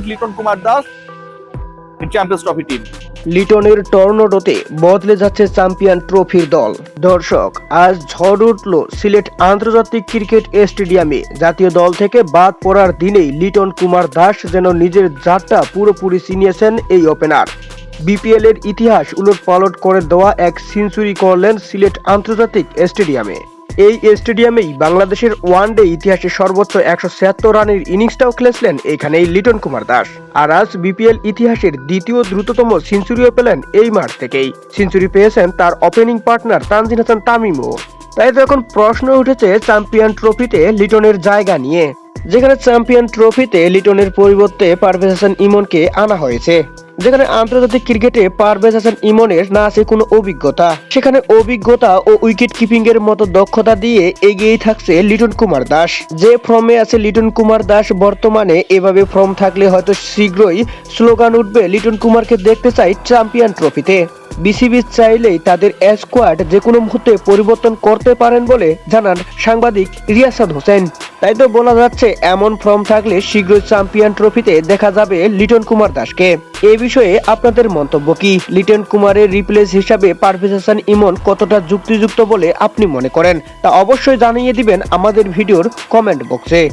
Liton Kumar Das in Champions Trophy team. লিটনের টর্নেডোতে বদলে যাচ্ছে চ্যাম্পিয়ন ট্রফির দল। দর্শক, আজ ঝড় উঠল সিলেট আন্তর্জাতিক ক্রিকেট স্টেডিয়ামে। জাতীয় দল থেকে বাদ পড়ার দিনেই লিটন কুমার দাস যেন নিজের জাতটা পুরোপুরি চিনিয়েছেন এই ওপেনার। বিপিএল এর ইতিহাস উলটপালট করে দেওয়া এক সেঞ্চুরি করলেন সিলেট আন্তর্জাতিক স্টেডিয়ামে। এই স্টেডিয়ামেই বাংলাদেশের ওয়ানডে ইতিহাসে সর্বোচ্চ 176 রানের ইনিংসটাও খেলেছিলেন এখানেই লিটন কুমার দাস। আর আজ বিপিএল ইতিহাসের দ্বিতীয় দ্রুততম সেঞ্চুরিও পেলেন এই মাঠ থেকেই। সেঞ্চুরি পেয়েছেন তার ওপেনিং পার্টনার তানজিদ হাসান তামিমও। তাই তো এখন প্রশ্ন উঠেছে চ্যাম্পিয়ন ট্রফিতে লিটনের জায়গা নিয়ে, যেখানে চ্যাম্পিয়ন ট্রফিতে লিটনের পরিবর্তে পারভেজ হাসান ইমনকে আনা হয়েছে। যেখানে আন্তর্জাতিক ক্রিকেটে পারভেজ হাসান ইমনের না আছে কোনো অভিজ্ঞতা, সেখানে অভিজ্ঞতা ও উইকেট কিপিং এর মতো দক্ষতা দিয়ে এগিয়েই থাকছে লিটন কুমার দাস। যে ফর্মে আছে লিটন কুমার দাস বর্তমানে, এভাবে ফর্ম থাকলে হয়তো শীঘ্রই স্লোগান উঠবে লিটন কুমারকে দেখতে চাই চ্যাম্পিয়ন ট্রফিতে। বিসিবি চাইলেই তাদের স্কোয়াড যে কোনো মুহূর্তে পরিবর্তন করতে পারেন বলে জানান সাংবাদিক রিয়াসাদ হোসেন। তাই তো বলা যাচ্ছে এমন ফর্ম থাকলে শীঘ্রই চ্যাম্পিয়ন ট্রফিতে দেখা যাবে লিটন কুমার দাসকে। এ বিষয়ে আপনাদের মন্তব্য কি? লিটন কুমারের রিপ্লেস হিসাবে পারভেজ হাসান ইমন কতটা যুক্তিযুক্ত বলে আপনি মনে করেন তা অবশ্যই জানিয়ে দিবেন আমাদের ভিডিওর কমেন্ট বক্সে।